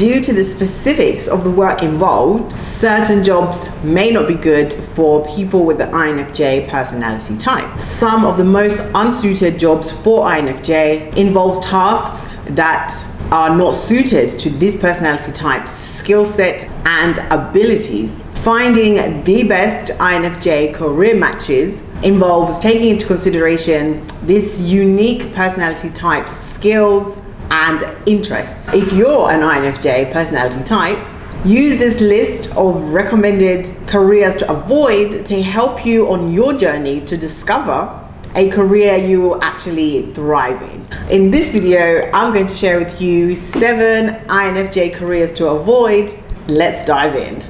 Due to the specifics of the work involved, certain jobs may not be good for people with the INFJ personality type. Some of the most unsuited jobs for INFJ involve tasks that are not suited to this personality type's skill set and abilities. Finding the best INFJ career matches involves taking into consideration this unique personality type's skills and interests. If you're an INFJ personality type, use this list of recommended careers to avoid to help you on your journey to discover a career you will actually thrive in. In this video, I'm going to share with you 7 INFJ careers to avoid. Let's dive in.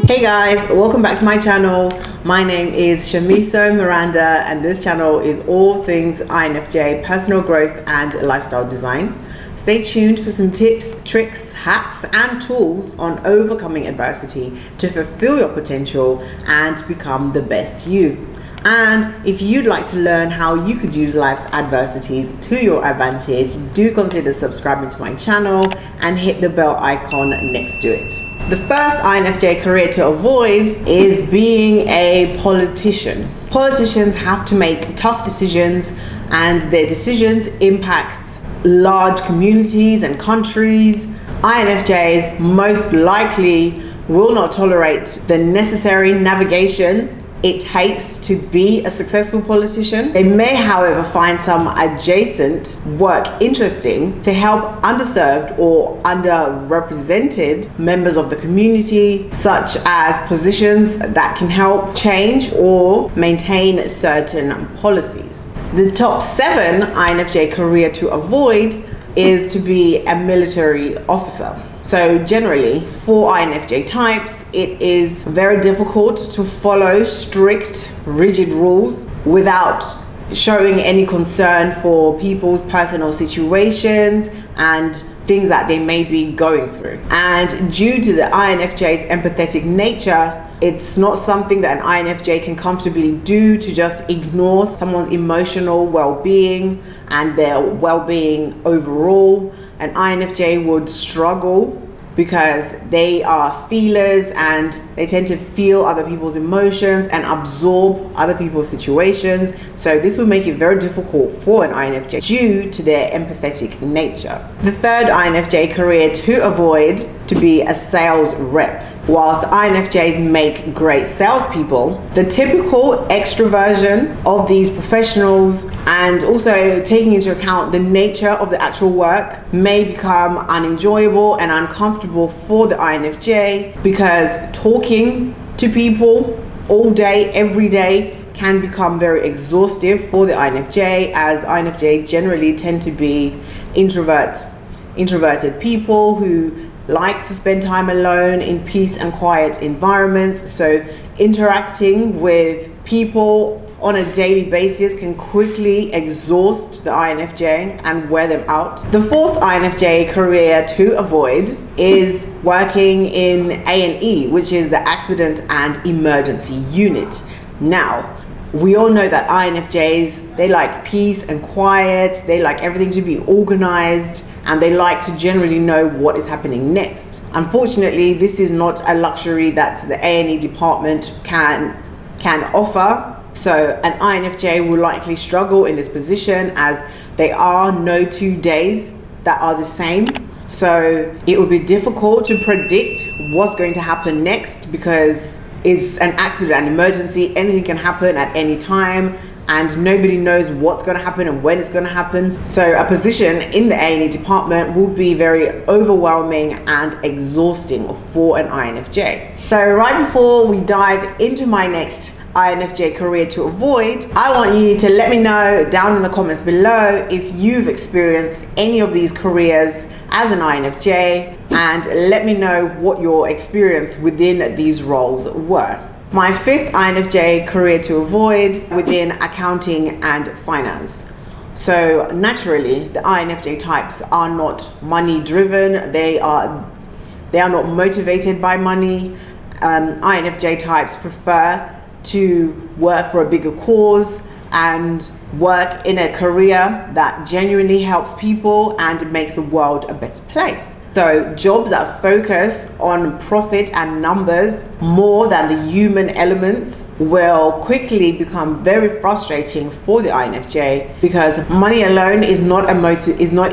Hey guys, welcome back to my channel. My name is Shamiso Miranda and this channel is all things INFJ, personal growth and lifestyle design. Stay tuned for some tips, tricks, hacks and tools on overcoming adversity to fulfill your potential and become the best you. And if you'd like to learn how you could use life's adversities to your advantage, do consider subscribing to my channel and hit the bell icon next to it. The first INFJ career to avoid is being a politician. Politicians have to make tough decisions and their decisions impact large communities and countries. INFJs most likely will not tolerate the necessary navigation it takes to be a successful politician. They may, however, find some adjacent work interesting to help underserved or underrepresented members of the community, such as positions that can help change or maintain certain policies. The top 7 INFJ career to avoid is to be a military officer. So generally, for INFJ types, it is very difficult to follow strict, rigid rules without showing any concern for people's personal situations and things that they may be going through. And due to the INFJ's empathetic nature, it's not something that an INFJ can comfortably do to just ignore someone's emotional well-being and their well-being overall. An INFJ would struggle because they are feelers and they tend to feel other people's emotions and absorb other people's situations. So this will make it very difficult for an INFJ due to their empathetic nature. The third INFJ career to avoid to be a sales rep. Whilst INFJs make great salespeople, the typical extroversion of these professionals and also taking into account the nature of the actual work may become unenjoyable and uncomfortable for the INFJ, because talking to people all day, every day can become very exhaustive for the INFJ, as INFJ generally tend to be introverted people who like to spend time alone in peace and quiet environments. So interacting with people on a daily basis can quickly exhaust the INFJ and wear them out. The fourth INFJ career to avoid is working in A&E, which is the Accident and Emergency Unit. Now, we all know that INFJs, they like peace and quiet, they like everything to be organized, and they like to generally know what is happening next. Unfortunately, this is not a luxury that the A&E department can offer. So an INFJ will likely struggle in this position, as there are no 2 days that are the same. So it will be difficult to predict what's going to happen next, because it's an accident and emergency. Anything can happen at any time, and nobody knows what's going to happen and when it's going to happen. So a position in the A&E department will be very overwhelming and exhausting for an INFJ. So right before we dive into my next INFJ career to avoid, I want you to let me know down in the comments below if you've experienced any of these careers as an INFJ, and let me know what your experience within these roles were. My fifth INFJ career to avoid within accounting and finance. So naturally, the INFJ types are not money driven. They are not motivated by money. INFJ types prefer to work for a bigger cause and work in a career that genuinely helps people and makes the world a better place. So jobs that focus on profit and numbers more than the human elements will quickly become very frustrating for the INFJ, because money alone is not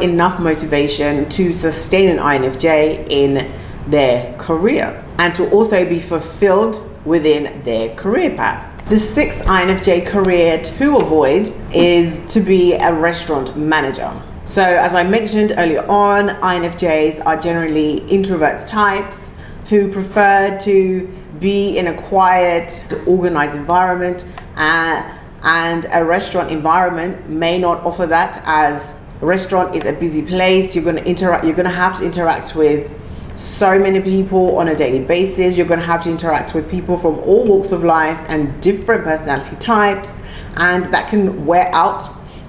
enough motivation to sustain an INFJ in their career and to also be fulfilled within their career path. The sixth INFJ career to avoid is to be a restaurant manager. So as I mentioned earlier on, INFJs are generally introvert types who prefer to be in a quiet, organized environment, and a restaurant environment may not offer that, as a restaurant is a busy place. You're going to have to interact with so many people on a daily basis. You're going to have to interact with people from all walks of life and different personality types, and that can wear out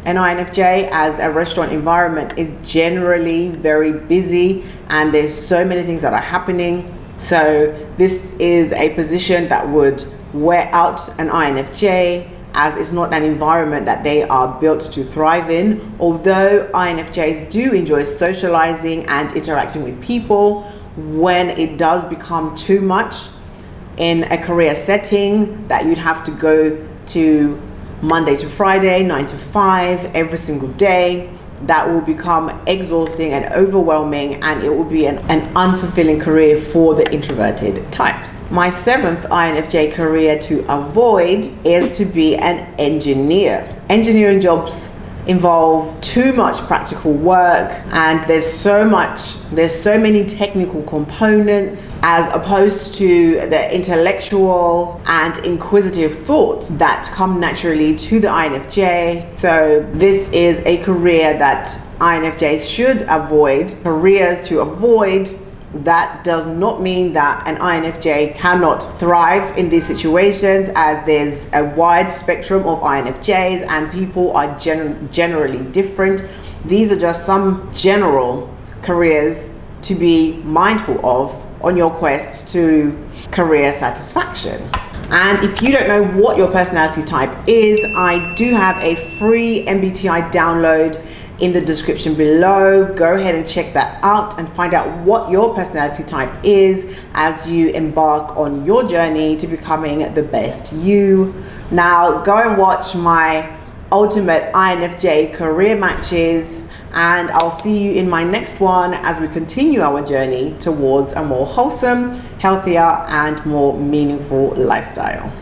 an INFJ, as a restaurant environment is generally very busy and there's so many things that are happening. So this is a position that would wear out an INFJ, as it's not an environment that they are built to thrive in. Although INFJs do enjoy socializing and interacting with people, when it does become too much in a career setting that you'd have to go to Monday to Friday, 9 to 5, every single day, that will become exhausting and overwhelming, and it will be an unfulfilling career for the introverted types. My seventh INFJ career to avoid is to be an engineer. Engineering jobs involve too much practical work, and there's so many technical components as opposed to the intellectual and inquisitive thoughts that come naturally to the INFJ. So this is a career that INFJs should avoid. Careers to avoid. That does not mean that an INFJ cannot thrive in these situations, as there's a wide spectrum of INFJs and people are generally different. These are just some general careers to be mindful of on your quest to career satisfaction. And if you don't know what your personality type is, I do have a free MBTI download in the description below. Go ahead and check that out and find out what your personality type is as you embark on your journey to becoming the best you. Now go and watch my ultimate INFJ career matches, and I'll see you in my next one as we continue our journey towards a more wholesome, healthier, and more meaningful lifestyle.